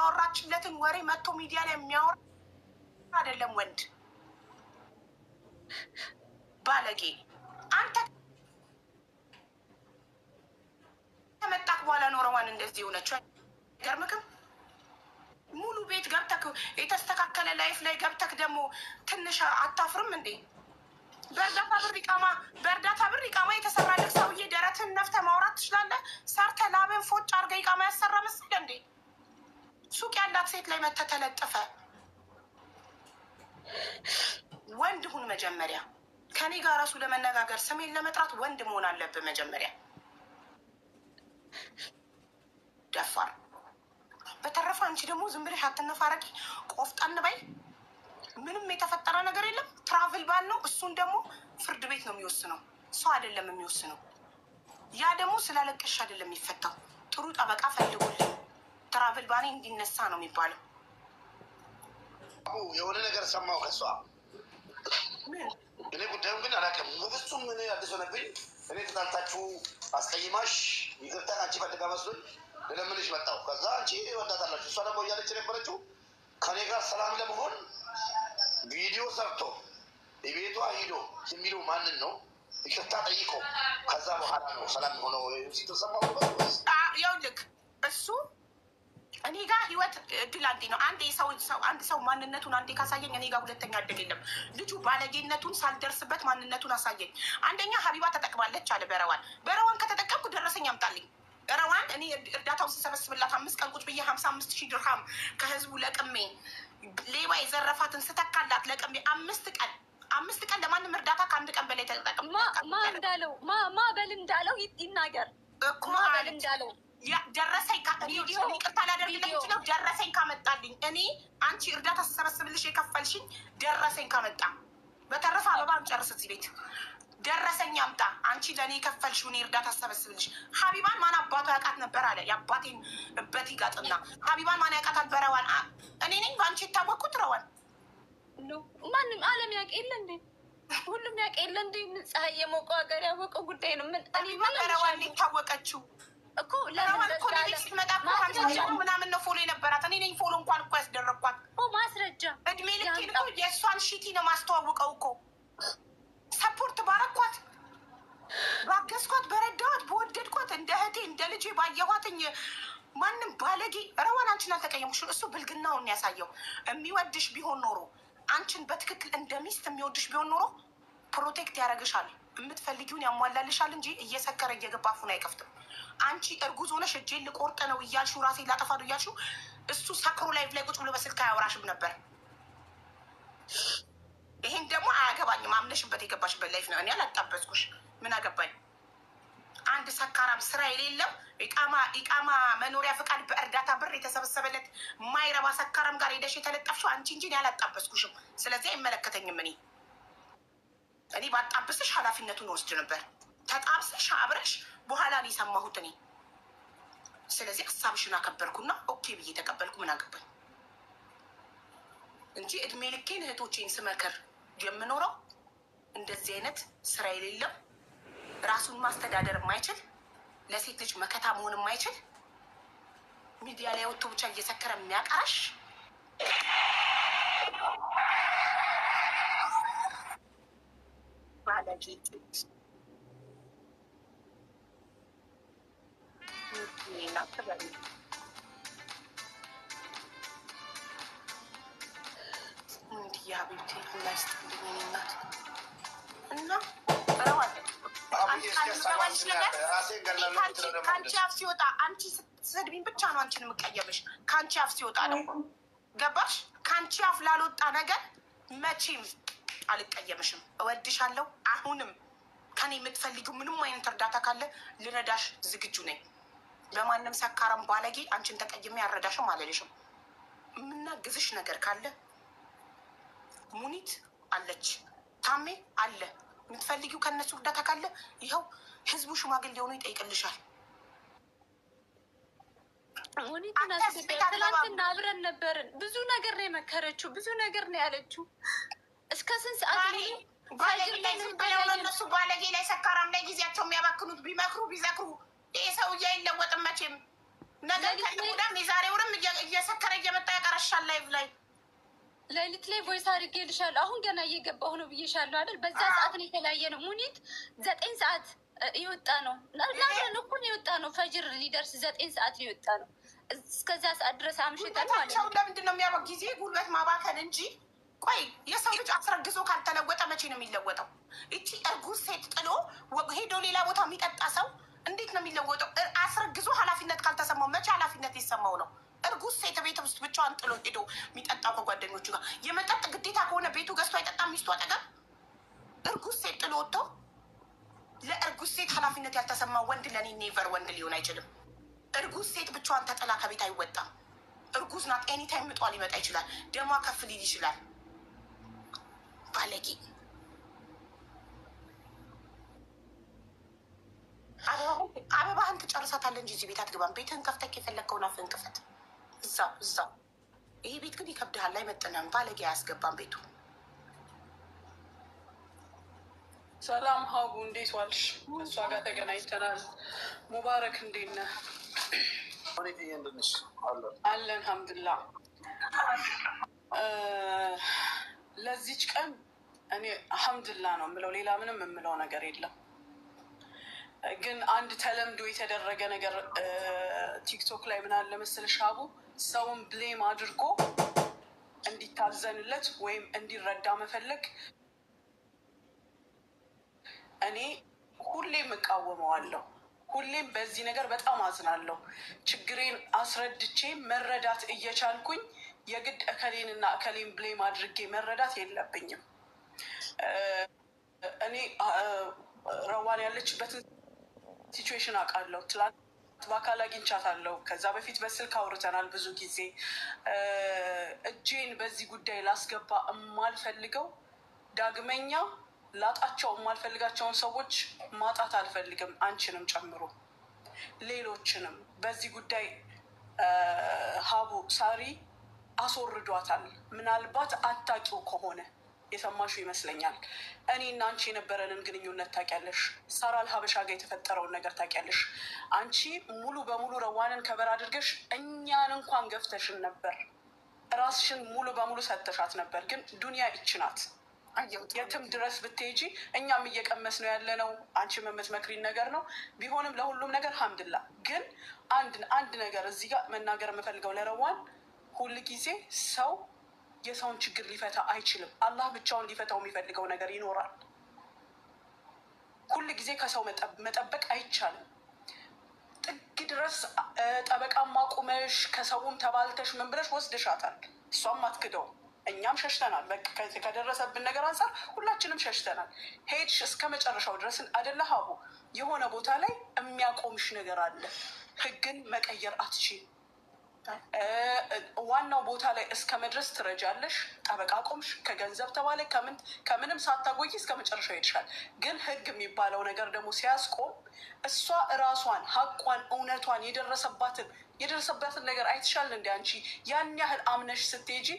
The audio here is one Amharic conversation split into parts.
ያወራችለትን ወሬ መጥቶ ሚዲያ ላይ የሚያወራ አይደለም ወንድ ባለጌ። አንተ ከመጣክ በኋላ ኖረዋን እንደዚህ ሆነችው አይገርምክም? ሙሉ ቤት ገብተክ የተስተካከለ ላይፍ ላይ ገብተክ ደግሞ ትንሽ አታፍርም እንዴ? በእርዳታ ብር ኢቃማ የተሰራልህ ሰውዬ ደረትን ነፍተ ማውራት ትችላለህ? ሰርተ ላብን ፎጭ አርገ ኢቃማ ያሰራ መስል እንዴ? ሱቅ ያላት ሴት ላይ መተህ ተለጥፈ። ወንድ ሁን መጀመሪያ። ከኔ ጋር ራሱ ለመነጋገር ስሜን ለመጥራት ወንድ መሆን አለብህ መጀመሪያ። ደፋር። በተረፈ አንቺ ደግሞ ዝም ብለሽ አትነፋረቂ፣ ቆፍጠን በይ። ምንም የተፈጠረ ነገር የለም። ትራቭል ባል ነው። እሱን ደግሞ ፍርድ ቤት ነው የሚወስነው፣ ሰው አይደለም የሚወስነው። ያ ደግሞ ስላለቀሽ አይደለም የሚፈታው። ጥሩ ጠበቃ ፈልጉልኝ። ትራቭል ባኔ እንዲነሳ ነው የሚባለው። የሆነ ነገር ሰማሁ ከሷ። እኔ ጉዳዩን ግን አላውቅም። በፍጹም ምን አዲስ ሆነብኝ። እኔ ትናንታችሁ አስቀይማሽ ይቅርታ አንቺ ፈልጋ መስሎኝ ልለምንሽ መጣሁ። ከዛ አንቺ ወዳታላችሁ። እሷ ደግሞ እያለች የነበረችው ከኔ ጋር ሰላም ለመሆን ቪዲዮ ሰርቶ የቤቷ ሂዶ የሚለው ማንን ነው? ይቅርታ ጠይቆ ከዛ በኋላ ነው ሰላም ሆነው ሲተሰማ። ይኸውልህ እሱ እኔ ጋር ህይወት እድል አንዴ ነው። አንድ ሰው ማንነቱን አንዴ ካሳየኝ እኔ ጋር ሁለተኛ እድል የለም። ልጁ ባለጌነቱን ሳልደርስበት ማንነቱን አሳየኝ። አንደኛ ሀቢባ ተጠቅማለች አለ በረዋን ከተጠቀምኩ ደረሰኝ አምጣልኝ። ረዋን እኔ እርዳታውን ስሰበስብላት 5 ቀን ቁጭ ብዬ 55,000 ድርሃም ከህዝቡ ለቅሜ ሌባ የዘረፋትን ስተካላት ለቅሜ 5 ቀን ለማንም እርዳታ ከ1 ቀን በላይ ተጠቅም። ማ በል እንዳለው ይናገር እኮ በል እንዳለው ደረሰኝ ይቅርታ ላደርግልህ ይችላል። ደረሰኝ ካመጣልኝ እኔ አንቺ እርዳታ ስሰበስብልሽ የከፈልሽኝ ደረሰኝ ካመጣ። በተረፈ አበባ እንጨርስ እዚህ ቤት። ደረሰኝ አምጣ። አንቺ ለእኔ የከፈልሽው እኔ እርዳታ ስሰበስብልሽ። ሀቢባን ማን አባቷ ያውቃት ነበር አለ። የአባቴን እበት ይጋጥና ሀቢባን ማን ያውቃታል? በረዋን እኔ ነኝ በአንቺ የታወቅኩት። ረዋን ማንም አለም ያውቅ የለ እንዴ? ሁሉም ያውቅ የለ እንዴ? ፀሐይ የሞቀው ሀገር ያወቀው ጉዳይ ነው። በረዋን የታወቀችው እኮ ለረዋን እኮ ስትመጣ ምናምን ነው ፎሎ የነበራት። እኔ ነኝ ፎሎ እንኳን እኮ ያስደረግኳት ማስረጃ። እድሜ ልኬን እኮ የእሷን ሺቲ ነው ማስተዋውቀው እኮ። ሰፖርት ባረኳት፣ ባገዝኳት፣ በረዳኋት፣ በወደድኳት፣ እንደ እህቴ እንደ ልጄ ባየኋትኝ። ማንም ባለጌ ረዋን አንቺን አልተቀየሙሽም። እሱ ብልግናውን ያሳየው። የሚወድሽ ቢሆን ኖሮ አንቺን በትክክል እንደ ሚስት የሚወድሽ ቢሆን ኖሮ ፕሮቴክት ያደርግሻል፣ የምትፈልጊውን ያሟላልሻል እንጂ እየሰከረ እየገባ አፉን አይከፍትም። አንቺ እርጉዝ ሆነሽ እጄን ልቆርጥ ነው እያልሽው ራሴን ላጠፋ ነው እያልሽው እሱ ሰክሮ ላይፍ ላይ ቁጭ ብሎ በስልክ አያወራሽም ነበር። ይሄን ደግሞ አያገባኝም። አምነሽበት የገባሽበት ላይፍ ነው። እኔ አላጣበስኩሽ። ምን አገባኝ? አንድ ሰካራም ስራ የሌለው ኢቃማ መኖሪያ ፈቃድ በእርዳታ ብር የተሰበሰበለት ማይረባ ሰካራም ጋር ሄደሽ የተለጠፍሽው አንቺ እንጂ እኔ አላጣበስኩሽም። ስለዚህ አይመለከተኝም። እኔ ባጣብስሽ ኃላፊነቱን ወስድ ነበር። ተጣብሰሽ አብረሽ በኋላ ነው የሰማሁት እኔ። ስለዚህ ሀሳብሽን አከበርኩና ኦኬ ብዬ ተቀበልኩ። ምን አገባኝ እንጂ እድሜ ልኬን እህቶቼን ስመክር የምኖረው እንደዚህ አይነት ስራ የሌለው ራሱን ማስተዳደር የማይችል ለሴት ልጅ መከታ መሆን የማይችል ሚዲያ ላይ ወጥቶ ብቻ እየሰከረ የሚያቀራሽ ባለጌ የሀቢብቴ ላይስጥልኝ ናት እና ከአንቺ አፍ ሲወጣ አንቺ ስትሰድቢኝ ብቻ ነው አንቺን የምቀየምሽ። ከአንቺ አፍ ሲወጣ ነው። ገባሽ? ከአንቺ አፍ ላልወጣ ነገር መቼም አልቀየምሽም። እወድሻለሁ። አሁንም ከኔ የምትፈልጊው ምንም አይነት እርዳታ ካለ ልረዳሽ ዝግጁ ነኝ። በማንም ሰካራም ባለጌ አንቺን ተቀይሜ ያረዳሽም አልልሽም። የምናግዝሽ ነገር ካለ ሙኒት አለች፣ ታሜ አለ። የምትፈልጊው ከነሱ እርዳታ ካለ ይኸው ህዝቡ ሽማግሌ ሆኖ ይጠይቅልሻል። ሙኒትን ትላንትና አብረን ነበርን። ብዙ ነገር ነው የመከረችው፣ ብዙ ነገር ነው ያለችው። እስከ ስንት ሰዓት እነሱ ባለጌ ላይ ሰካራም ላይ ጊዜያቸው የሚያባክኑት ቢመክሩ ቢዘክሩ ይህ ሰውዬ አይለወጥም መቼም። ነገር ከዳም የዛሬውንም እየሰከረ ገብተሻል ላይቭ ላይ ሌሊት ላይ ቮይስ አድርጌልሻለሁ። አሁን ገና እየገባሁ ነው ብዬሻለሁ አይደል? በዛ ሰዓት ነው የተለያየ ነው። ሙኒት 9 ሰዓት የወጣ ነው ላለን እኮ ነው የወጣ ነው። ፈጅር ሊደርስ 9 ሰዓት ሊወጣ ነው። እስከዛ ሰዓት ድረስ አምሽተን ማለት ነው። ለምንድን ነው የሚያደርገው? ጊዜ ጉልበት ማባከን እንጂ። ቆይ የሰው ልጅ አስረግዞ ካልተለወጠ መቼ ነው የሚለወጠው? እቺ እርጉዝ ሴት ጥሎ ሄዶ ሌላ ቦታ የሚጠጣ ሰው እንዴት ነው የሚለወጠው? አስረግዞ ኃላፊነት ካልተሰማው መቼ ኃላፊነት ይሰማው ነው? እርጉዝ ሴት ቤት ውስጥ ብቻዋን ጥሎ ሄዶ የሚጠጣው ከጓደኞቹ ጋር የመጠጥ ግዴታ ከሆነ ቤቱ ገዝቶ አይጠጣም ሚስቱ አጠገብ። እርጉዝ ሴት ጥሎ ወጥቶ ለእርጉዝ ሴት ኃላፊነት ያልተሰማው ወንድ ለእኔ ኔቨር ወንድ ሊሆን አይችልም። እርጉዝ ሴት ብቻዋን ተጥላ ከቤት አይወጣም። እርጉዝ ናት። ኤኒታይም ምጧ ሊመጣ ይችላል። ደሟ ከፍ ሊል ይችላል። ባለጌ አበባህን ትጨርሳታለህ እንጂ እዚህ ቤት አትገባም። ቤትህን ከፍተህ የፈለግከውን አፍህን ክፈት። እዛው ይሄ ቤት ግን ይከብድሃል። አይመጥንም። ባለጌ አያስገባም ቤቱ። ሰላም ሀቡ፣ እንዴት ዋልሽ? እሷ ጋር ተገናኝተናል። ሙባረክ እንዴት ነህ? አለን አልሐምዱሊላህ። ለዚች ቀን እኔ አልሐምዱሊላህ ነው የምለው፣ ሌላ ምንም የምለው ነገር የለም። ግን አንድ ተለምዶ የተደረገ ነገር ቲክቶክ ላይ ምን አለ መሰለሽ ሀቡ፣ ሰውን ብሌም አድርጎ እንዲታዘንለት ወይም እንዲረዳ መፈለግ እኔ ሁሌም እቃወመዋለሁ። ሁሌም በዚህ ነገር በጣም አዝናለሁ። ችግሬን አስረድቼ መረዳት እየቻልኩኝ የግድ እከሌንና እከሌን ብሌም አድርጌ መረዳት የለብኝም። እኔ ረዋን ያለችበትን ሲቹዌሽን አውቃለሁ። ትላንት በአካል አግኝቻታለሁ። ከዛ በፊት በስልክ አውርተናል ብዙ ጊዜ። እጄን በዚህ ጉዳይ ላስገባ የማልፈልገው ዳግመኛ ላጣቸው የማልፈልጋቸውን ሰዎች ማጣት አልፈልግም። አንቺንም ጨምሮ ሌሎችንም በዚህ ጉዳይ ሀቡ ሳሪ አስወርዷታል። ምናልባት አታውቂው ከሆነ የሰማሽው ይመስለኛል። እኔ እና አንቺ የነበረንን ግንኙነት ታውቂያለሽ። ሳራ አልሀበሻ ጋር የተፈጠረውን ነገር ታውቂያለሽ። አንቺ ሙሉ በሙሉ ረዋንን ከበር አድርገሽ እኛን እንኳን ገፍተሽን ነበር። ራስሽን ሙሉ በሙሉ ሰጥተሻት ነበር። ግን ዱኒያ ይች ናት። የትም ድረስ ብትሄጂ እኛም እየቀመስ ነው ያለ ነው። አንቺም የምትመክሪን ነገር ነው። ቢሆንም ለሁሉም ነገር ሀምድላ። ግን አንድ ነገር እዚህ ጋር መናገር የምፈልገው ለረዋን፣ ሁል ጊዜ ሰው የሰውን ችግር ሊፈታ አይችልም። አላህ ብቻውን ሊፈታው የሚፈልገው ነገር ይኖራል። ሁል ጊዜ ከሰው መጠበቅ አይቻልም። ጥግ ድረስ ጠበቃም አቁመሽ ከሰውም ተባልተሽ ምን ብለሽ ወስደሻታል። እሷም አትክደውም። እኛም ሸሽተናል። ከደረሰብን ነገር አንጻር ሁላችንም ሸሽተናል። ሄድሽ እስከ መጨረሻው ድረስ አደለ ሀቡ። የሆነ ቦታ ላይ የሚያቆምሽ ነገር አለ። ህግን መቀየር አትችይም። ዋናው ቦታ ላይ እስከ መድረስ ትረጃለሽ። ጠበቃ ቆምሽ፣ ከገንዘብ ተባለ ከምንም ሳታጎይ እስከ መጨረሻው ይሄድሻል። ግን ህግ የሚባለው ነገር ደግሞ ሲያስቆም እሷ እራሷን ሀቋን እውነቷን የደረሰባትን ነገር አይተሻል። እንደ አንቺ ያን ያህል አምነሽ ስትሄጂ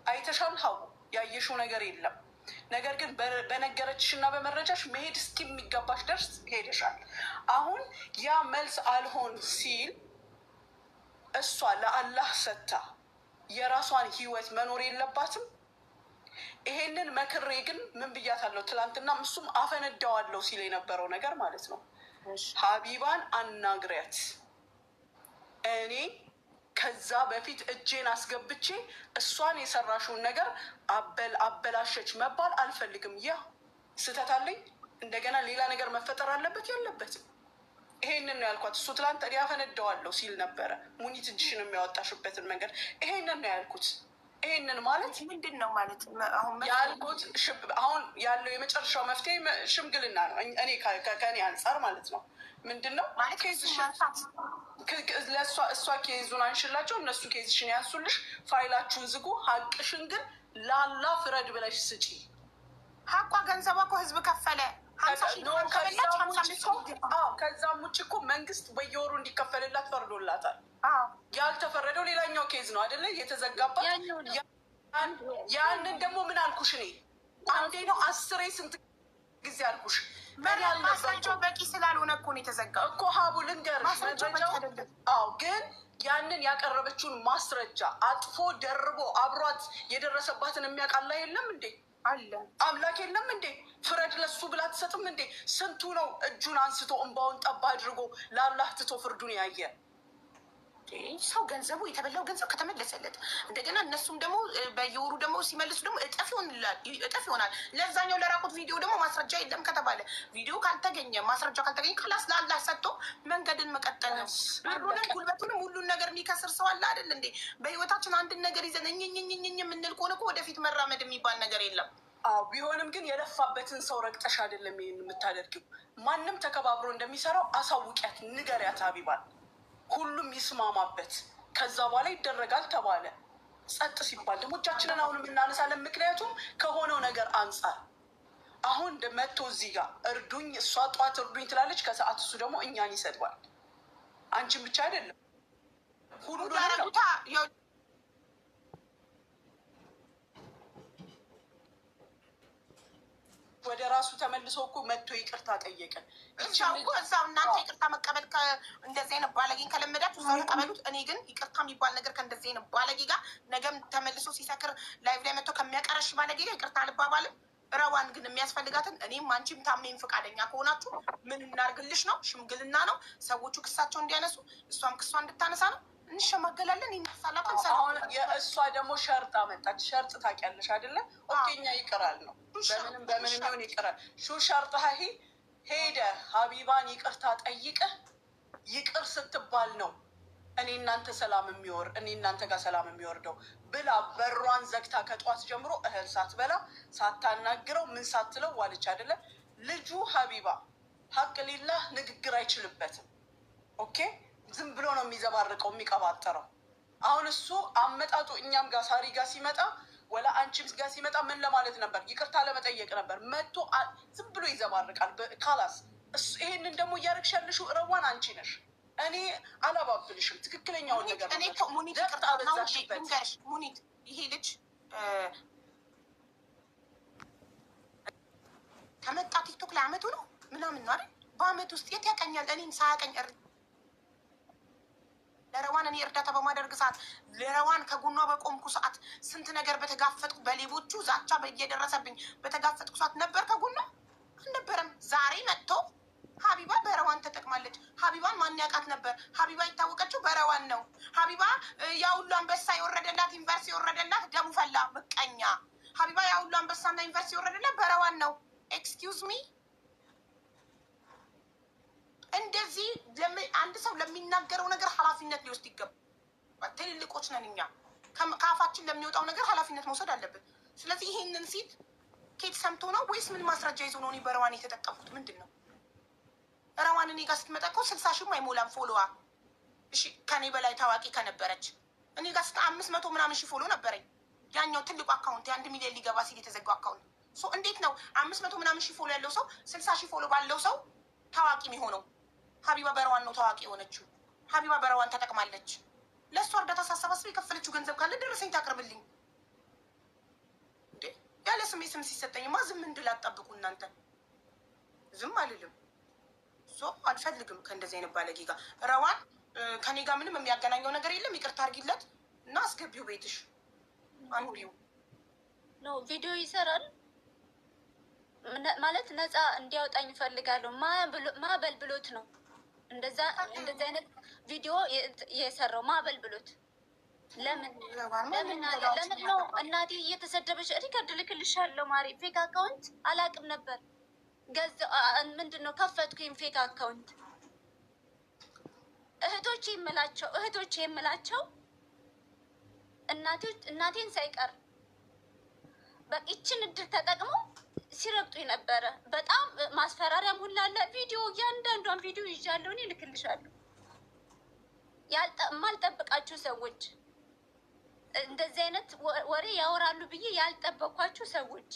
አይተሻል ሀቡ። ያየሽው ነገር የለም። ነገር ግን በነገረችሽ እና በመረጃሽ መሄድ እስኪሚገባሽ ደርስ ሄደሻል። አሁን ያ መልስ አልሆን ሲል እሷ ለአላህ ሰታ የራሷን ህይወት መኖር የለባትም። ይሄንን መክሬ ግን ምን ብያታለሁ? ትላንትና እሱም አፈነዳዋለሁ ሲል የነበረው ነገር ማለት ነው። ሀቢባን አናግሪያት። እኔ ከዛ በፊት እጄን አስገብቼ እሷን የሰራሽውን ነገር አበላሸች መባል አልፈልግም። ያ ስህተት አለኝ። እንደገና ሌላ ነገር መፈጠር አለበት የለበትም? ይሄንን ነው ያልኳት። እሱ ትላንት እኔ አፈነዳዋለሁ ሲል ነበረ። ሙኒት እጅሽን የሚያወጣሽበትን መንገድ ይሄንን ነው ያልኩት። ይሄንን ማለት ምንድን ነው ማለት ያልኩት? አሁን ያለው የመጨረሻው መፍትሄ ሽምግልና ነው። እኔ ከኔ አንጻር ማለት ነው። ምንድን ነው እሷ ኬዙን አንሽላቸው፣ እነሱ ኬዝሽን ያንሱልሽ፣ ፋይላችሁን ዝጉ። ሀቅሽን ግን ላላ ፍረድ ብለሽ ስጪ። ሀቋ ገንዘቧ እኮ ህዝብ ከፈለ። ከዛም ውጭ እኮ መንግስት በየወሩ እንዲከፈልላት ፈርዶላታል። ያልተፈረደው ሌላኛው ኬዝ ነው አይደለ? የተዘጋባት። ያንን ደግሞ ምን አልኩሽ እኔ? አንዴ ነው 10 ስንት ጊዜ አልኩሽ? ማስረጃው በቂ ስላልሆነ እኮ ነው የተዘጋው እኮ ሀቡ። ልንገርሽ፣ ግን ያንን ያቀረበችውን ማስረጃ አጥፎ ደርቦ አብሯት የደረሰባትን የሚያውቅ አላህ የለም እንዴ? አለ አምላክ የለም እንዴ? ፍረድ ለሱ ብላ አትሰጥም እንዴ? ስንቱ ነው እጁን አንስቶ እንባውን ጠባ አድርጎ ለአላህ ትቶ ፍርዱን ያየ ሰው? ገንዘቡ የተበላው ገንዘብ ከተመለሰለት እንደገና እነሱም ደግሞ በየወሩ ደግሞ ሲመልሱ ደግሞ እጥፍ ይሆናል። ለዛኛው ለራቁት ቪዲዮ ደግሞ ማስረጃ የለም ከተባለ ቪዲዮ ካልተገኘ ማስረጃ ካልተገኘ ክላስ ለአላህ ሰጥቶ መንገድን መቀጠል ነው። ብሩንም ጉልበቱንም ሁሉን ነገር የሚከስር ሰው አለ አይደል እንዴ? በህይወታችን አንድን ነገር ይዘን እኝኝኝኝ የምንል ከሆነ እኮ ወደፊት መራመድ የሚባል ነገር የለም። አዎ ቢሆንም ግን የለፋበትን ሰው ረግጠሽ አይደለም ይሄን የምታደርጊው። ማንም ተከባብሮ እንደሚሰራው አሳውቂያት፣ ንገሪያት ሀቢባን። ሁሉም ይስማማበት። ከዛ በኋላ ይደረጋል ተባለ። ጸጥ ሲባል ደግሞ እጃችንን አሁንም እናነሳለን። ምክንያቱም ከሆነው ነገር አንጻር አሁን መጥቶ እዚህ ጋር እርዱኝ፣ እሷ ጠዋት እርዱኝ ትላለች፣ ከሰዓት እሱ ደግሞ እኛን ይሰድባል። አንቺን ብቻ አይደለም ሁሉ ወደ ራሱ ተመልሶ እኮ መጥቶ ይቅርታ ጠየቀ። እዛው እናንተ ይቅርታ መቀበል እንደዚህ አይነት ባለጌን ከለመዳችሁ እዛው ተቀበሉት። እኔ ግን ይቅርታ የሚባል ነገር ከእንደዚህ አይነት ባለጌ ጋር ነገም ተመልሶ ሲሰክር ላይቭ ላይ መጥቶ ከሚያቀረሽ ባለጌ ጋር ይቅርታ አልባባልም። ረዋን ግን የሚያስፈልጋትን እኔም አንቺም ታምኔም ፈቃደኛ ከሆናችሁ ምን እናርግልሽ ነው? ሽምግልና ነው። ሰዎቹ ክሳቸው እንዲያነሱ እሷም ክሷ እንድታነሳ ነው። እንሸማገላለን፣ ይነሳላትን። የእሷ ደግሞ ሸርጥ አመጣች። ሸርጥ ታውቂያለሽ አይደለም? ኦኬኛ ይቅራል ነው በምንም ይሆን ይቅራል። ሹ ሸርጥ ሄደ ሀቢባን ይቅርታ ጠይቀህ ይቅር ስትባል ነው እኔ እናንተ ጋር ሰላም የሚወርደው ብላ በሯን ዘግታ ከጧት ጀምሮ እህል ሳትበላ ሳታናግረው ምን ሳትለው ዋለች አይደለም? ልጁ ሀቢባ ሀቅ ሊላህ ንግግር አይችልበትም። ኦኬ ዝም ብሎ ነው የሚዘባርቀው የሚቀባጠረው። አሁን እሱ አመጣጡ እኛም ጋር ሳሪ ጋር ሲመጣ ወላ አንቺም ጋር ሲመጣ ምን ለማለት ነበር? ይቅርታ ለመጠየቅ ነበር። መጥቶ ዝም ብሎ ይዘባርቃል። ካላስ ይሄንን ደግሞ እያደረግሽ ያለሽው ረዋን አንቺ ነሽ። እኔ አላባብልሽም። ትክክለኛውን ነገር ሙኒት ይሄ ልጅ ከመጣ ቲክቶክ ላይ አመቱ ነው ምናምን ነው አይደል? በአመት ውስጥ የት ያቀኛል? እኔን ሳያቀኝ ለረዋን እኔ እርዳታ በማደርግ ሰዓት ለረዋን ከጎኗ በቆምኩ ሰዓት ስንት ነገር በተጋፈጥኩ በሌቦቹ ዛቻ እየደረሰብኝ በተጋፈጥኩ ሰዓት ነበር ከጎኗ አልነበረም። ዛሬ መጥቶ ሀቢባ በረዋን ተጠቅማለች። ሀቢባን ማን ያውቃት ነበር? ሀቢባ የታወቀችው በረዋን ነው። ሀቢባ ያ ሁሉ አንበሳ የወረደላት ዩኒቨርሲቲ የወረደላት ደሙ ፈላ ምቀኛ። ሀቢባ ያ ሁሉ አንበሳና ዩኒቨርሲቲ የወረደላት በረዋን ነው። ኤክስኪውዝ ሚ እንደዚህ አንድ ሰው ለሚናገረው ነገር ኃላፊነት ሊወስድ ይገባል። ትልልቆች ነን እኛ። ከአፋችን ለሚወጣው ነገር ኃላፊነት መውሰድ አለብን። ስለዚህ ይሄንን ሲል ኬት ሰምቶ ነው ወይስ ምን ማስረጃ ይዞ ነው? እኔ በረዋን የተጠቀምኩት ምንድን ነው? ረዋን እኔ ጋር ስትመጣ እኮ 60 ሺህ አይሞላም ፎሎዋ። እሺ ከኔ በላይ ታዋቂ ከነበረች እኔ ጋር 500 ምናምን ሺህ ፎሎ ነበረኝ። ያኛው ትልቁ አካውንት የ1 ሚሊዮን ሊገባ ሲል የተዘጋው አካውንት። እንዴት ነው 500 ምናምን ሺህ ፎሎ ያለው ሰው 60 ሺህ ፎሎ ባለው ሰው ታዋቂ የሚሆነው? ሀቢባ በረዋን ነው ታዋቂ የሆነችው። ሀቢባ በረዋን ተጠቅማለች። ለእሷ እርዳታ ሳሰባስብ የከፈለችው ገንዘብ ካለ ደረሰኝ ታቅርብልኝ። ያለ ስሜ ስም ሲሰጠኝማ ዝም እንድል አትጠብቁ እናንተ። ዝም አልልም። አልፈልግም ከእንደዚህ አይነት ባለጌ ጋር። ረዋን ከኔ ጋር ምንም የሚያገናኘው ነገር የለም። ይቅርታ አድርጊለት እና አስገቢው ቤትሽ። አንዱው ነው ቪዲዮ ይሰራል ማለት ነፃ እንዲያወጣኝ እፈልጋለሁ። ማበል ብሎት ነው እንደዛ አይነት ቪዲዮ የሰራው። ማበል ብሎት ለምን ነው እናቴ እየተሰደበች? ሪከርድ ልክልሻለሁ ማሪ። ፌክ አካውንት አላቅም ነበር። ምንድን ነው ከፈትኩኝ ፌክ አካውንት። እህቶቼ የምላቸው እናቴን ሳይቀር በቂችን እድል ተጠቅመው ሲረግጡኝ ነበረ። በጣም ማስፈራሪያም ሁላ አለ። ቪዲዮ እያንዳንዷን ቪዲዮ ይዣለሁ እኔ ልክልሻለሁ። የማልጠብቃችሁ ሰዎች እንደዚህ አይነት ወሬ ያወራሉ ብዬ ያልጠበኳችሁ ሰዎች።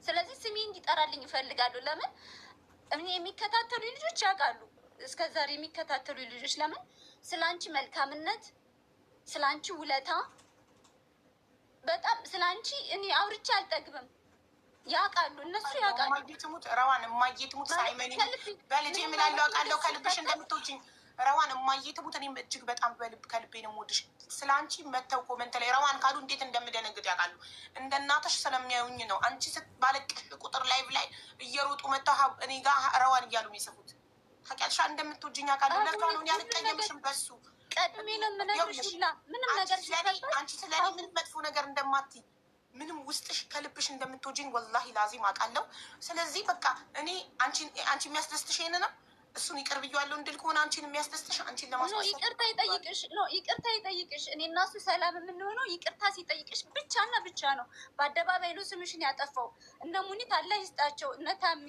ስለዚህ ስሜ እንዲጠራልኝ ይፈልጋሉ። ለምን እኔ የሚከታተሉ ልጆች ያውቃሉ። እስከዛሬ የሚከታተሉ ልጆች ለምን ስለ አንቺ መልካምነት፣ ስለ አንቺ ውለታ፣ በጣም ስለ አንቺ እኔ አውርቼ አልጠግብም። ያውቃሉ፣ እነሱ ያውቃሉ። ረዋን የማየትሙት ሳይመኒ በልጅ የምላለው አውቃለሁ ከልብሽ እንደምትወጪኝ ረዋን እማዬ ትሙት እኔም እጅግ በጣም ከልቤ ነው የምወድሽ። ስለ አንቺ መተው ኮመንት ላይ ረዋን ካሉ እንዴት እንደምደነግጥ ያውቃሉ። እንደ እናትሽ ስለሚያዩኝ ነው። አንቺ ስትባለቅሽ ቁጥር ላይቭ ላይ እየሮጡ መተው እኔ ጋር ረዋን እያሉ የሚጽፉት ታውቂያለሽ። እንደምትወጂኝ አውቃለሁ። ለካ ነው ያልቀየምሽም በሱ ቀድሜ ነው የምነግርሽ ሁላ ምንም ነገር አንቺ ስለኔ ምንም መጥፎ ነገር እንደማትይ ምንም ውስጥሽ ከልብሽ እንደምትወጂኝ ወላሂ ላዚም አውቃለሁ። ስለዚህ በቃ እኔ አንቺ የሚያስደስትሽ ይሄን ነው። እሱን ይቅር ብያለሁ እንድል ከሆነ አንቺን የሚያስደስትሽ አንቺን ለማስደሰት ይቅርታ ይጠይቅሽ ነው። ይቅርታ ይጠይቅሽ። እኔ እና እሱ ሰላም የምንሆነው ይቅርታ ሲጠይቅሽ ብቻና ብቻ ነው። በአደባባይ ነው ስምሽን ያጠፋው። እነ ሙኒት አላህ ይስጣቸው፣ እነ ታሚ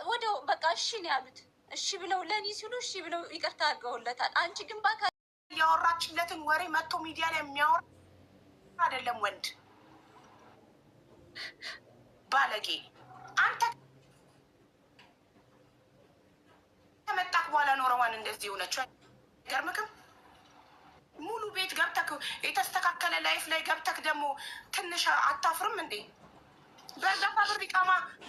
ወዲያው በቃ እሺ ነው ያሉት። እሺ ብለው ለእኔ ሲሉ እሺ ብለው ይቅርታ አድርገውለታል። አንቺ ግን በአካል ያወራችለትን ወሬ መጥቶ ሚዲያ ላይ የሚያወራ አይደለም ወንድ ባለጌ። አንተ ከመጣክ በኋላ ነው ረዋን እንደዚህ የሆነችው። አይገርምክም? ሙሉ ቤት ገብተክ የተስተካከለ ላይፍ ላይ ገብተክ ደግሞ ትንሽ አታፍርም እንዴ?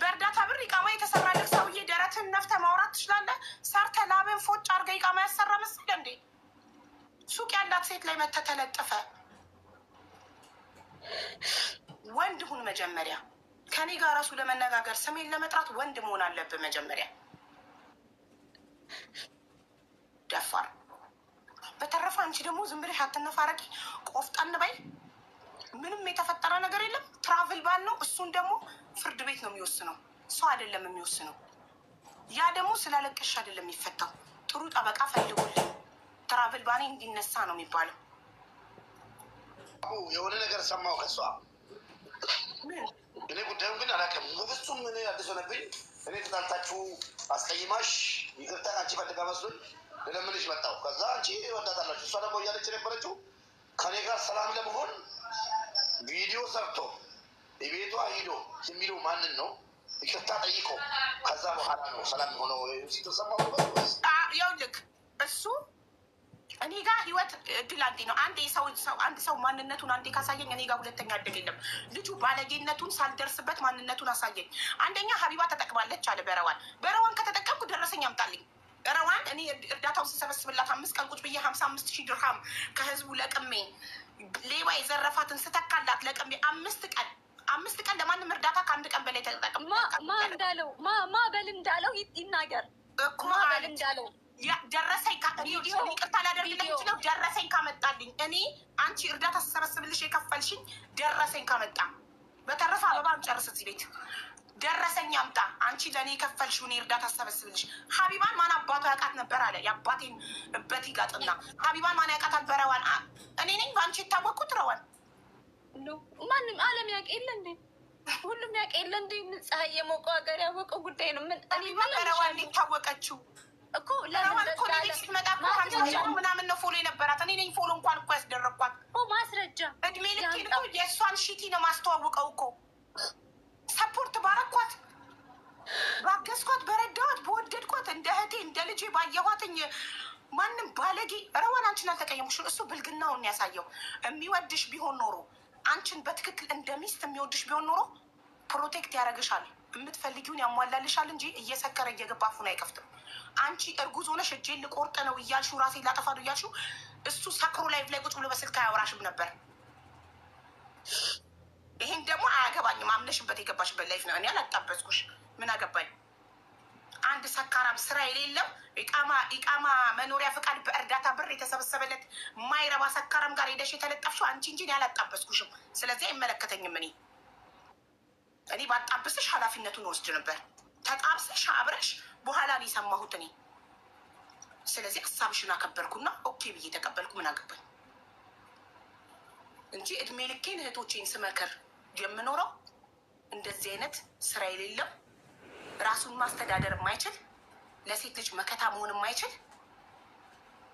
በእርዳታ ብር ኢቃማ የተሰራልህ ሰውዬ ደረትን ነፍተህ ማውራት ትችላለህ? ሰርተህ ላብን ፎጭ አድርገህ ኢቃማ ያሰራ መስል እንዴ? ሱቅ ያላት ሴት ላይ መተህ ተለጥፈ። ወንድ ሁን መጀመሪያ። ከኔ ጋር ራሱ ለመነጋገር ስሜን ለመጥራት ወንድ መሆን አለብህ መጀመሪያ። ደፋር። በተረፈ አንቺ ደግሞ ዝም ብለሽ አትነፋረቂ፣ ቆፍጠን በይ። ምንም የተፈጠረ ነገር የለም። ትራቭል ባን ነው። እሱን ደግሞ ፍርድ ቤት ነው የሚወስነው፣ ሰው አይደለም የሚወስነው። ያ ደግሞ ስላለቀሽ አይደለም የሚፈታው። ጥሩ ጠበቃ ፈልጉልኝ፣ ትራቭል ባኔ እንዲነሳ ነው የሚባለው። የሆነ ነገር ሰማሁ ከሷ። እኔ ጉዳዩን ግን አላውቅም። በፍጹም ምን አዲስ ሆነብኝ። እኔ ተጣልታችሁ አስቀይማሽ ይቅርታ አንቺ ፈልጋ መስሎኝ ልለምንሽ መጣሁ። ከዛ አንቺ ወዳታላችሁ። እሷ ደግሞ እያለች የነበረችው ከኔ ጋር ሰላም ለመሆን ቪዲዮ ሰርቶ የቤቷ ሂዶ የሚለው ማንን ነው? ይቅርታ ጠይቆ ከዛ በኋላ ነው ሰላም ሆነው ሲተሰማው። ይኸውልህ እሱ እኔ ጋር ህይወት እድል አንዴ ነው። አንድ ሰው ማንነቱን አንዴ ካሳየኝ እኔ ጋር ሁለተኛ እድል የለም። ልጁ ባለጌነቱን ሳልደርስበት ማንነቱን አሳየኝ። አንደኛ ሀቢባ ተጠቅማለች አለ በረዋን ከተጠቀምኩ ደረሰኝ ያምጣልኝ። ረዋን እኔ እርዳታውን ስሰበስብላት 5 ቀን ቁጭ ብዬ 55,000 ድርሃም ከህዝቡ ለቅሜ ሌባ የዘረፋትን ስተካላት ለቅሜ 5 ቀን ለማንም እርዳታ ከ1 ቀን በላይ ተጠቅም። እንዳለው በል እንዳለው ይናገር እኮ በል እንዳለው ደረሰኝ ይቅርታ ላደርግልኝ ይችለው ደረሰኝ ካመጣልኝ እኔ አንቺ እርዳታ ስሰበስብልሽ የከፈልሽኝ ደረሰኝ ካመጣ። በተረፈ አበባ ጨርስ እዚህ ቤት ደረሰኝ አምጣ። አንቺ ለእኔ የከፈልሽው እኔ እርዳታ ስሰበስብልሽ። ሀቢባን ማን አባቷ ያውቃት ነበር አለ። የአባቴን እበት ይጋጥና ሀቢባን ማን ያውቃታል? በረዋን እኔ ነኝ በአንቺ የታወቅኩት። ረዋን ማንም አለም ያውቅ የለ እንዴ? ሁሉም ያውቅ የለ እንዴ? ፀሐይ የሞቀው ሀገር ያወቀው ጉዳይ ነው። ረዋን ታወቀችው እኮ ለረዋን እኮ ስትመጣ ምናምን ነው ፎሎ የነበራት። እኔ ነኝ ፎሎ እንኳን እኮ ያስደረግኳት። ማስረጃ እድሜ ልኬን እኮ የእሷን ሺቲ ነው ማስተዋውቀው እኮ። ሰፖርት ባረኳት፣ ባገዝኳት፣ በረዳኋት፣ በወደድኳት፣ እንደ እህቴ እንደ ልጄ ባየኋትኝ። ማንም ባለጌ ረዋን አንቺን አልተቀየሙሽም። እሱ ብልግናውን ያሳየው። የሚወድሽ ቢሆን ኖሮ አንቺን በትክክል እንደ ሚስት የሚወድሽ ቢሆን ኖሮ ፕሮቴክት ያደርግሻል፣ የምትፈልጊውን ያሟላልሻል እንጂ እየሰከረ እየገባ አፉን አይከፍትም። አንቺ እርጉዝ ሆነሽ እጄን ልቆርጥ ነው እያልሽው ራሴን ላጠፋ ነው እያልሽው እሱ ሰክሮ ላይቭ ላይ ቁጭ ብሎ በስልክ አያወራሽም ነበር። ይሄን ደግሞ አያገባኝም። አምነሽበት የገባሽበት ላይፍ ነው። እኔ አላጣበስኩሽ። ምን አገባኝ? አንድ ሰካራም ስራ የሌለው ኢቃማ መኖሪያ ፈቃድ በእርዳታ ብር የተሰበሰበለት ማይረባ ሰካራም ጋር ሄደሽ የተለጠፍሽው አንቺ እንጂ እኔ አላጣበስኩሽም። ስለዚህ አይመለከተኝም። እኔ ባጣብስሽ ኃላፊነቱን ወስድ ነበር። ተጣብሰሽ አብረሽ በኋላ ነው የሰማሁት እኔ። ስለዚህ ሀሳብሽን አከበርኩና ኦኬ ብዬ ተቀበልኩ። ምን አገባኝ እንጂ እድሜ ልኬን እህቶቼን ስመክር የምኖረው እንደዚህ አይነት ስራ የሌለው ራሱን ማስተዳደር የማይችል ለሴት ልጅ መከታ መሆን የማይችል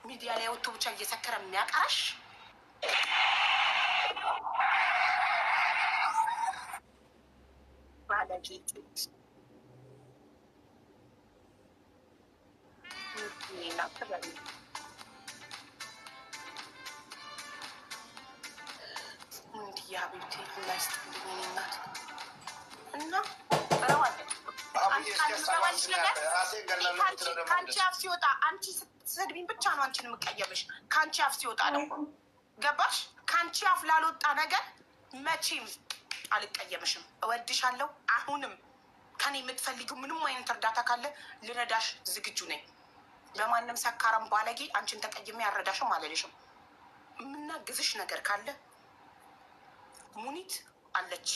ሚዲያ ላይ ወጥቶ ብቻ እየሰከረ የሚያቀራሽ ባለጌጥ የሀቢብቴ ላይስጥልኝ ናት እና ከአንቺ አፍ ሲወጣ አንቺ ስትሰድቢኝ ብቻ ነው አንቺን የምቀየምሽ። ከአንቺ አፍ ሲወጣ ነው። ገባሽ? ከአንቺ አፍ ላልወጣ ነገር መቼም አልቀየምሽም። እወድሻለሁ። አሁንም ከኔ የምትፈልጊው ምንም አይነት እርዳታ ካለ ልረዳሽ ዝግጁ ነኝ። በማንም ሰካራም ባለጌ አንቺን ተቀይሜ አልረዳሽም አልልሽም። የምናግዝሽ ነገር ካለ ሙኒት አለች፣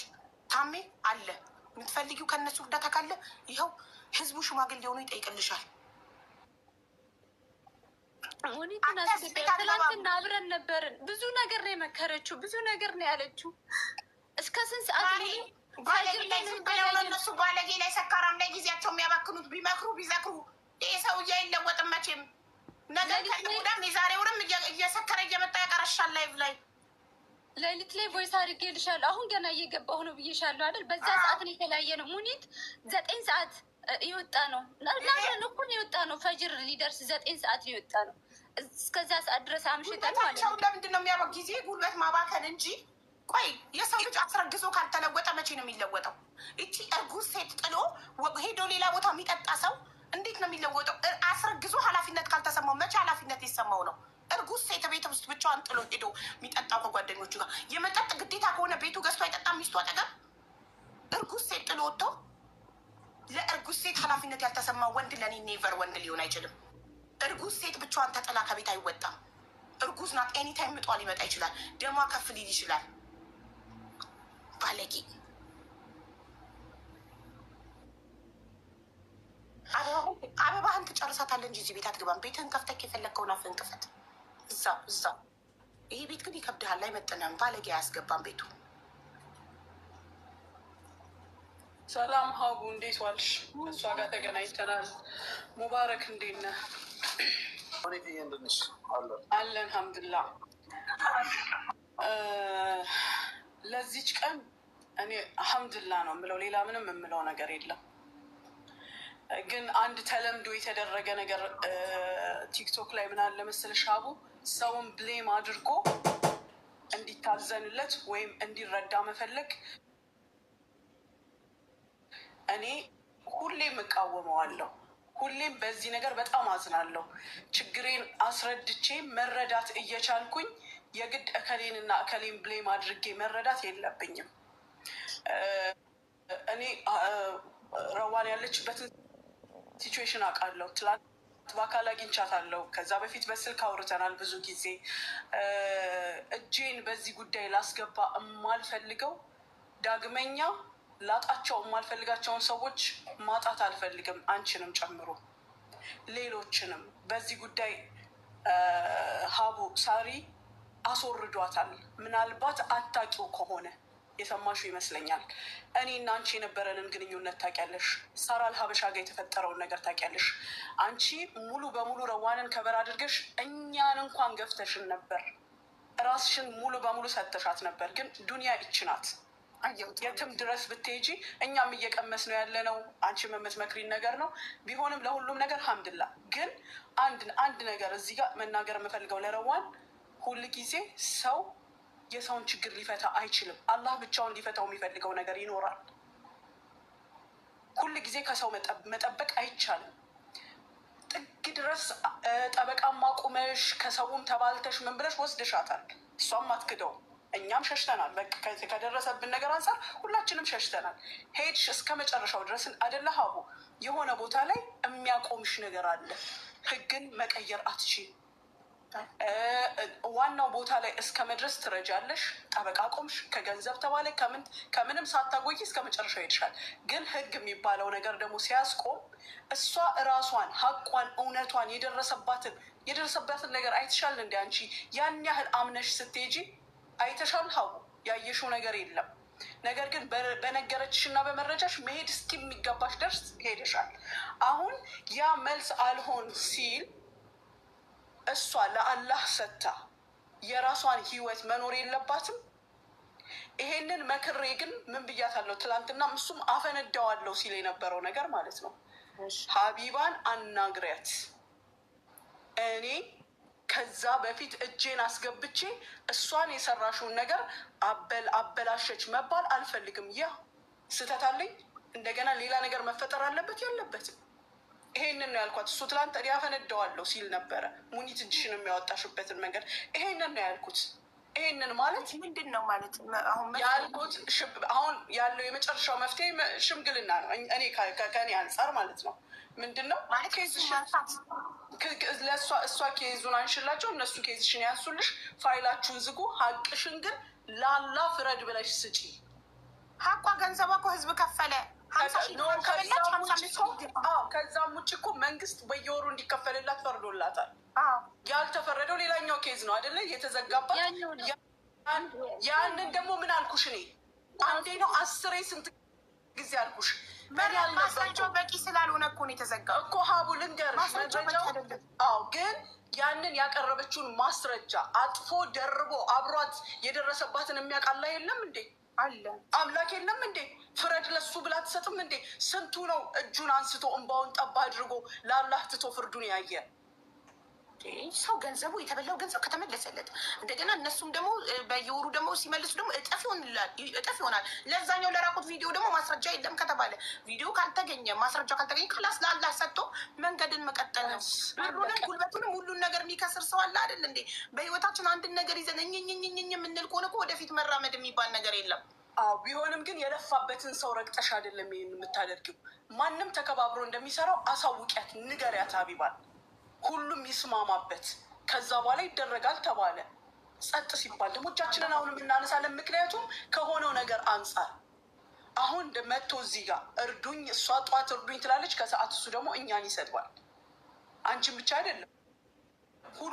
ታሜ አለ። የምትፈልጊው ከእነሱ እርዳታ ካለ ይኸው ህዝቡ ሽማግሌ ሆኖ ይጠይቅልሻል። ሙኒትን አስገቢያ። ትላንትና አብረን ነበርን። ብዙ ነገር ነው የመከረችው፣ ብዙ ነገር ነው ያለችው። እስከ ስንት ሰዓት እነሱ ባለጌ ላይ ሰካራም ላይ ጊዜያቸው የሚያባክኑት ቢመክሩ ቢዘክሩ ይህ ሰውዬ አይለወጥም መቼም። ነገር ከደም የዛሬውንም እየሰከረ እየመጣ ያቀረሻል። ላይቭ ላይ ሌሊት ላይ ቮይስ አድርጌልሻለሁ። አሁን ገና እየገባሁ ነው ብዬሻለሁ አይደል? በዛ ሰዓት ነው የተለያየ ነው። ሙኒት 9 ሰዓት የወጣ ነው። ለምን እኩል የወጣ ነው? ፈጅር ሊደርስ 9 ሰዓት የወጣ ነው። እስከዛ ሰዓት ድረስ አምሽተን ማለት ነው። ለምንድን ነው የሚያበ ጊዜ ጉልበት ማባከን እንጂ። ቆይ የሰው ልጅ አስረግዞ ካልተለወጠ መቼ ነው የሚለወጠው? እቺ እርጉዝ ሴት ጥሎ ሄዶ ሌላ ቦታ የሚጠጣ ሰው እንዴት ነው የሚለወጠው? አስረግዞ ኃላፊነት ካልተሰማው መቼ ኃላፊነት ይሰማው ነው? እርጉዝ ሴት ቤት ውስጥ ብቻዋን ጥሎ ሄዶ የሚጠጣው ከጓደኞቹ ጋር የመጠጥ ግዴታ ከሆነ ቤቱ ገዝቶ አይጠጣም ሚስቱ አጠገብ። እርጉዝ ሴት ጥሎ ወጥቶ ለእርጉዝ ሴት ኃላፊነት ያልተሰማው ወንድ ለእኔ ኔቨር ወንድ ሊሆን አይችልም። እርጉዝ ሴት ብቻዋን ተጥላ ከቤት አይወጣም። እርጉዝ ናት። ኤኒታይም ምጧ ሊመጣ ይችላል። ደሟ ከፍ ሊል ይችላል። ባለጌ አበባህን ትጨርሳታለህ እንጂ እዚህ ቤት አትገባም። ቤትህን ከፍተህ የፈለግከውን አፍህን ክፈት። እዛው ይሄ ቤት ግን ይከብድሃል። አይመጥንም። ባለጌ አያስገባም ቤቱ። ሰላም ሀቡ፣ እንዴት ዋልሽ? እሷ ጋር ተገናኝተናል። ሙባረክ እንዴት ነህ? አለን አልሐምዱሊላህ። ለዚች ቀን እኔ አልሐምዱሊላህ ነው የምለው፣ ሌላ ምንም የምለው ነገር የለም። ግን አንድ ተለምዶ የተደረገ ነገር ቲክቶክ ላይ ምን አለ መሰለሽ ሀቡ፣ ሰውን ብሌም አድርጎ እንዲታዘንለት ወይም እንዲረዳ መፈለግ እኔ ሁሌም እቃወመዋለሁ። ሁሌም በዚህ ነገር በጣም አዝናለሁ። ችግሬን አስረድቼ መረዳት እየቻልኩኝ የግድ እከሌንና እከሌን ብሌም አድርጌ መረዳት የለብኝም። እኔ ረዋን ያለችበትን ሲቹዌሽን አውቃለሁ። ትላንት በአካል አግኝቻታለሁ። ከዛ በፊት በስልክ አውርተናል ብዙ ጊዜ። እጄን በዚህ ጉዳይ ላስገባ የማልፈልገው ዳግመኛ ላጣቸው የማልፈልጋቸውን ሰዎች ማጣት አልፈልግም። አንቺንም ጨምሮ ሌሎችንም በዚህ ጉዳይ ሀቡ ሳሪ አስወርዷታል። ምናልባት አታውቂው ከሆነ የሰማሽው ይመስለኛል። እኔ እና አንቺ የነበረንን ግንኙነት ታውቂያለሽ። ሳራል ሀበሻ ጋር የተፈጠረውን ነገር ታውቂያለሽ። አንቺ ሙሉ በሙሉ ረዋንን ከበር አድርገሽ እኛን እንኳን ገፍተሽን ነበር። ራስሽን ሙሉ በሙሉ ሰተሻት ነበር። ግን ዱኒያ ይች ናት። የትም ድረስ ብትሄጂ እኛም እየቀመስ ነው ያለ ነው። አንቺም የምትመክሪን ነገር ነው። ቢሆንም ለሁሉም ነገር ሀምድላ። ግን አንድ ነገር እዚህ ጋር መናገር የምፈልገው ለረዋን፣ ሁል ጊዜ ሰው የሰውን ችግር ሊፈታ አይችልም። አላህ ብቻውን ሊፈታው የሚፈልገው ነገር ይኖራል። ሁል ጊዜ ከሰው መጠበቅ አይቻልም። ጥግ ድረስ ጠበቃ ማቁመሽ ከሰውም ተባልተሽ ምን ብለሽ ወስደሻታል። እሷም አትክደውም። እኛም ሸሽተናል። ከደረሰብን ነገር አንጻር ሁላችንም ሸሽተናል። ሄድሽ እስከ መጨረሻው ድረስ አደለ ሀቡ። የሆነ ቦታ ላይ የሚያቆምሽ ነገር አለ። ህግን መቀየር አትችይም። ዋናው ቦታ ላይ እስከ መድረስ ትረጃለሽ። ጠበቃ ቆምሽ፣ ከገንዘብ ተባለ ከምንም ሳታጎይ እስከ መጨረሻው ይሄድሻል። ግን ህግ የሚባለው ነገር ደግሞ ሲያስቆም እሷ እራሷን ሀቋን እውነቷን የደረሰባትን ነገር አይተሻል። እንደ አንቺ ያን ያህል አምነሽ ስትሄጂ አይተሻል ሀቡ። ያየሽው ነገር የለም። ነገር ግን በነገረችሽ እና በመረጃሽ መሄድ እስኪሚገባሽ ደርስ ሄደሻል። አሁን ያ መልስ አልሆን ሲል እሷ ለአላህ ሰታ የራሷን ህይወት መኖር የለባትም። ይሄንን መክሬ ግን ምን ብያታለሁ? ትላንትና እሱም አፈነዳዋለሁ ሲል የነበረው ነገር ማለት ነው። ሀቢባን አናግሪያት። እኔ ከዛ በፊት እጄን አስገብቼ እሷን የሰራሽውን ነገር አበላሸች መባል አልፈልግም። ያ ስህተት አለኝ። እንደገና ሌላ ነገር መፈጠር አለበት የለበትም? ይሄንን ነው ያልኳት። እሱ ትላንት እኔ ያፈነደዋለሁ ሲል ነበረ። ሙኒት እጅሽን የሚያወጣሽበትን መንገድ ይሄንን ነው ያልኩት። ይሄንን ማለት ምንድን ነው ማለት አሁን ያልኩት? አሁን ያለው የመጨረሻው መፍትሄ ሽምግልና ነው። እኔ ከእኔ አንጻር ማለት ነው። ምንድን ነው እሷ ኬዙን አንሽላቸው፣ እነሱ ኬዝሽን ያንሱልሽ፣ ፋይላችሁን ዝጉ። ሀቅሽን ግን ላላ ፍረድ ብለሽ ስጪ። ሀቋ ገንዘቧ እኮ ህዝብ ከፈለ። ከዛም ውጭ እኮ መንግስት በየወሩ እንዲከፈልላት ፈርዶላታል። ያልተፈረደው ሌላኛው ኬዝ ነው አይደለ? የተዘጋባት ያንን ደግሞ ምን አልኩሽ እኔ አንዴ ነው 10 ስንት ጊዜ አልኩሽ። ማስረጃው በቂ ስላልሆነ እኮ ነው የተዘጋው እኮ ሀቡ ልንገርሽ፣ መረጃው ግን ያንን ያቀረበችውን ማስረጃ አጥፎ ደርቦ አብሯት የደረሰባትን የሚያውቃላ የለም እንዴ? አለ አምላክ የለም እንዴ? ፍረድ ለሱ ብላ አትሰጥም እንዴ? ስንቱ ነው እጁን አንስቶ እንባውን ጠባ አድርጎ ለአላህ ትቶ ፍርዱን ያየ ሰው። ገንዘቡ የተበላው ገንዘብ ከተመለሰለት እንደገና እነሱም ደግሞ በየወሩ ደግሞ ሲመልሱ ደግሞ እጥፍ ይሆናል። ለዛኛው ለራቁት ቪዲዮ ደግሞ ማስረጃ የለም ከተባለ ቪዲዮ ካልተገኘ ማስረጃ ካልተገኘ ከላስ ለአላህ ሰጥቶ መንገድን መቀጠል ነው። ብሩንም ጉልበቱንም ሁሉን ነገር የሚከስር ሰው አለ አይደል እንዴ? በህይወታችን አንድን ነገር ይዘን እኝኝኝኝ የምንል ከሆነ እኮ ወደፊት መራመድ የሚባል ነገር የለም። አዎ ቢሆንም ግን የለፋበትን ሰው ረግጠሽ አይደለም ይሄን የምታደርጊው። ማንም ተከባብሮ እንደሚሰራው አሳውቂያት፣ ንገሪያት ሀቢባል። ሁሉም ይስማማበት። ከዛ በኋላ ይደረጋል ተባለ። ጸጥ ሲባል ደግሞ እጃችንን አሁንም እናነሳለን። ምክንያቱም ከሆነው ነገር አንጻር አሁን መጥቶ እዚህ ጋር እርዱኝ፣ እሷ ጠዋት እርዱኝ ትላለች፣ ከሰዓት እሱ ደግሞ እኛን ይሰድባል። አንቺን ብቻ አይደለም ሁሉ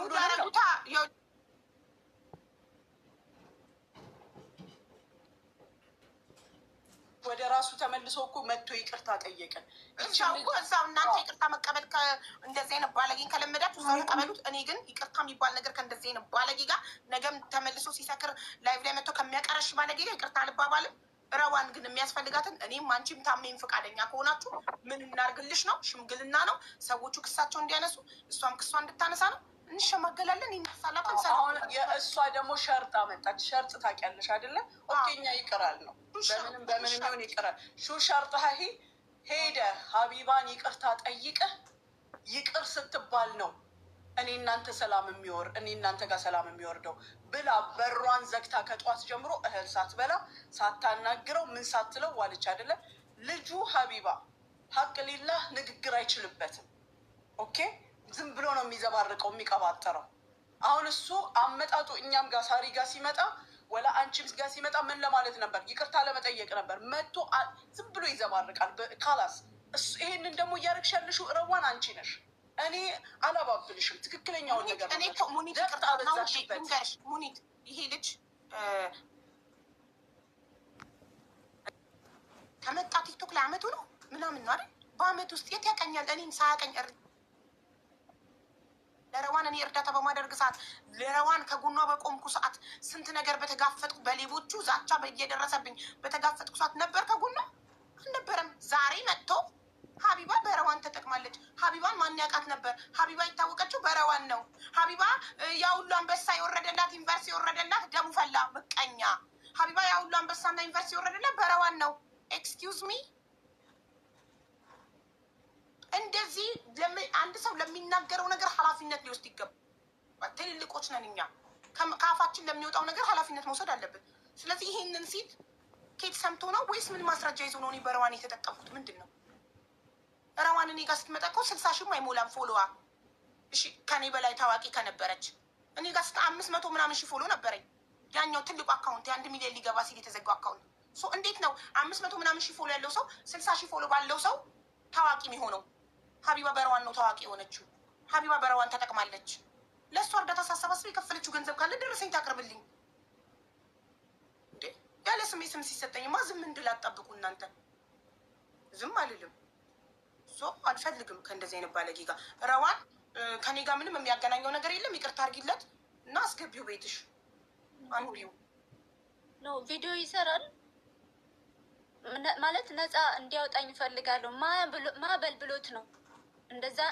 ወደ ራሱ ተመልሶ እኮ መጥቶ ይቅርታ ጠየቀ። እዛው እናንተ ይቅርታ መቀበል እንደዚህ አይነት ባለጌን ከለመዳችሁ እዛው ተቀበሉት። እኔ ግን ይቅርታ የሚባል ነገር ከእንደዚህ አይነት ባለጌ ጋር ነገም ተመልሶ ሲሰክር ላይቭ ላይ መጥቶ ከሚያቀረሽ ባለጌ ጋር ይቅርታ አልባባልም። ረዋን ግን የሚያስፈልጋትን እኔም አንቺም ታሜም ፈቃደኛ ከሆናችሁ ምን እናርግልሽ ነው? ሽምግልና ነው። ሰዎቹ ክሳቸው እንዲያነሱ እሷም ክሷ እንድታነሳ ነው። እንሸማገላለን፣ ይነሳላታል። የእሷ ደግሞ ሸርጥ አመጣች። ሸርጥ ታውቂያለሽ አይደለ? ኦኬኛ ይቅራል ነው በምንም ይሆን ይቅራል። ሹ ሸርጥ ሄደ ሀቢባን ይቅርታ ጠይቀህ ይቅር ስትባል ነው እኔ እናንተ ጋር ሰላም የሚወርደው ብላ በሯን ዘግታ ከጧት ጀምሮ እህል ሳትበላ ሳታናግረው ምን ሳትለው ዋለች አይደለ? ልጁ ሀቢባ ሀቅ ሊላህ ንግግር አይችልበትም። ኦኬ ዝም ብሎ ነው የሚዘባርቀው የሚቀባጠረው። አሁን እሱ አመጣጡ እኛም ጋር ሳሪ ጋር ሲመጣ ወላ አንቺም ጋር ሲመጣ ምን ለማለት ነበር? ይቅርታ ለመጠየቅ ነበር። መጥቶ ዝም ብሎ ይዘባርቃል። ካላስ ይሄንን ደግሞ እያደረግሽ ያለሽው ረዋን አንቺ ነሽ። እኔ አላባብልሽም። ትክክለኛውን ነገር ሙኒት ይሄ ልጅ ከመጣ ቲክቶክ ላይ አመቱ ነው ምናምን ነው አይደል? በአመት ውስጥ የት ያቀኛል? እኔም ሳያቀኝ ለረዋን እኔ እርዳታ በማደርግ ሰዓት ለረዋን ከጎኗ በቆምኩ ሰዓት ስንት ነገር በተጋፈጥኩ በሌቦቹ ዛቻ እየደረሰብኝ በተጋፈጥኩ ሰዓት ነበር ከጎኗ አልነበረም። ዛሬ መጥቶ ሀቢባ በረዋን ተጠቅማለች። ሀቢባን ማን ያውቃት ነበር? ሀቢባ የታወቀችው በረዋን ነው። ሀቢባ ያሁሉ አንበሳ የወረደላት ዩኒቨርሲቲ የወረደላት ደሙ ፈላ ምቀኛ። ሀቢባ ያሁሉ አንበሳና ዩኒቨርሲቲ የወረደላት በረዋን ነው። ኤክስኪውዝ ሚ እንደዚህ አንድ ሰው ለሚናገረው ነገር ኃላፊነት ሊወስድ ይገባል። ትልልቆች ነን እኛ። ከአፋችን ለሚወጣው ነገር ኃላፊነት መውሰድ አለብን። ስለዚህ ይሄንን ሲል ኬት ሰምቶ ነው ወይስ ምን ማስረጃ ይዞ ነው? እኔ በረዋን የተጠቀምኩት ምንድን ነው? ረዋን እኔ ጋር ስትመጣ እኮ 60 ሺህ አይሞላም ፎሎዋ። እሺ ከኔ በላይ ታዋቂ ከነበረች እኔ ጋር 500 ምናምን ሺህ ፎሎ ነበረኝ። ያኛው ትልቁ አካውንት 1 ሚሊዮን ሊገባ ሲል የተዘጋው አካውንት እንዴት ነው 500 ምናምን ሺህ ፎሎ ያለው ሰው 60 ሺህ ፎሎ ባለው ሰው ታዋቂ የሚሆነው? ሀቢባ በረዋን ነው ታዋቂ የሆነችው። ሀቢባ በረዋን ተጠቅማለች። ለእሷ እርዳታ ሳሰባስብ የከፈለችው ገንዘብ ካለ ደረሰኝ ታቅርብልኝ። ያለ ስሜ ስም ሲሰጠኝማ ዝም እንድል አትጠብቁ እናንተ። ዝም አልልም። አልፈልግም ከእንደዚህ አይነት ባለጌ ጋር። ረዋን ከኔ ጋር ምንም የሚያገናኘው ነገር የለም። ይቅርታ አድርጊለት እና አስገቢው ቤትሽ። አንቢው ነው ቪዲዮ ይሰራል ማለት ነፃ እንዲያወጣኝ እፈልጋለሁ። ማበል ብሎት ነው እንደዚህ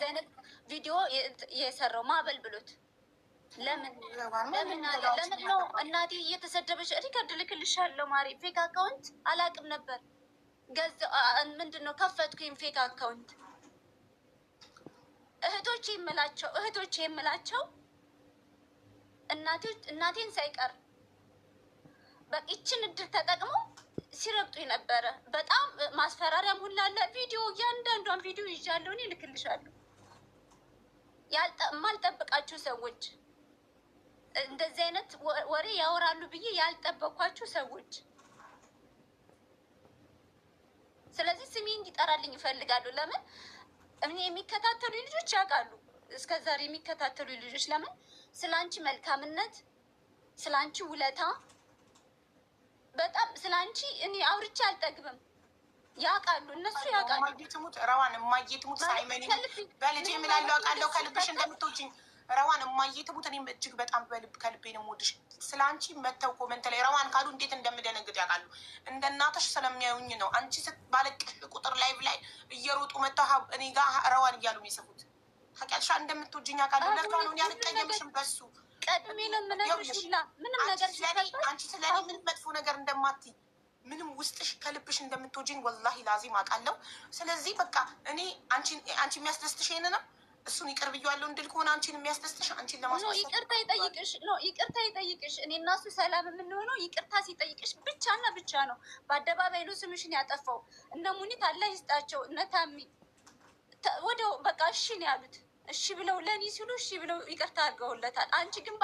አይነት ቪዲዮ የሰራው። ማበል ብሎት ለምን ነው እናቴ እየተሰደበች? ሪከርድ ልክልሻለሁ ማሪ። ፌክ አካውንት አላውቅም ነበር። ምንድን ነው ከፈትኩኝ ፌክ አካውንት። እህቶቼ የምላቸው እናቴን ሳይቀር በቂችን እድል ተጠቅመው ሲረግጡኝ ነበረ። በጣም ማስፈራሪያም ሁላ አለ። ቪዲዮ እያንዳንዷን ቪዲዮ ይዣለሁ፣ እኔ እልክልሻለሁ። የማልጠብቃችሁ ሰዎች እንደዚህ አይነት ወሬ ያወራሉ ብዬ ያልጠበኳችሁ ሰዎች። ስለዚህ ስሜ እንዲጠራልኝ ይፈልጋሉ። ለምን እኔ የሚከታተሉ ልጆች ያውቃሉ፣ እስከዛሬ የሚከታተሉ ልጆች ለምን ስለ አንቺ መልካምነት፣ ስለ አንቺ ውለታ፣ በጣም ስለ አንቺ እኔ አውርቼ አልጠግብም። ያውቃሉ፣ እነሱ ያውቃሉ። ማየትሙት ረዋን ማየትሙት ሳይመኒ በልጄ የምላለው አውቃለሁ ከልብሽ እንደምትወጂኝ ረዋን ማየትሙት እኔም እጅግ በጣም ከልቤ ነው የምወድሽ። ስለ አንቺ መተው ኮመንት ላይ ረዋን ካሉ እንዴት እንደምደነግጥ ያውቃሉ። እንደ እናትሽ ስለሚያዩኝ ነው። አንቺ ስትባለቅሽ ቁጥር ላይቭ ላይ እየሮጡ መተው እኔ ጋር ረዋን እያሉ የሚጽፉት ሀቂያሻ እንደምትወጂኝ ያውቃሉ። ለካ ነው ያልቀየምሽም በሱ ቀድሜ ነው የምነግርሽ ሁላ ምንም ነገር ሲፈጠር አንቺ ስለኔ ምንም መጥፎ ነገር እንደማትይ ምንም ውስጥሽ ከልብሽ እንደምትወጂኝ ወላሂ ላዚም አውቃለሁ። ስለዚህ በቃ እኔ አንቺ የሚያስደስትሽ ይሄን ነው። እሱን ይቅር ብዬዋለሁ እንድል ከሆነ አንቺን የሚያስደስትሽ አንቺን ለማስደሰት ይቅርታ ይጠይቅሽ። እኔ እና እሱ ሰላም የምንሆነው ይቅርታ ሲጠይቅሽ ብቻና ብቻ ነው። በአደባባይ ነው ስምሽን ያጠፋው። እነ ሙኒት አላህ ይስጣቸው፣ እነ ታሚ ወዲያው በቃ እሺ ነው ያሉት። እሺ ብለው ለእኔ ሲሉ እሺ ብለው ይቅርታ አድርገውለታል። አንቺ ግን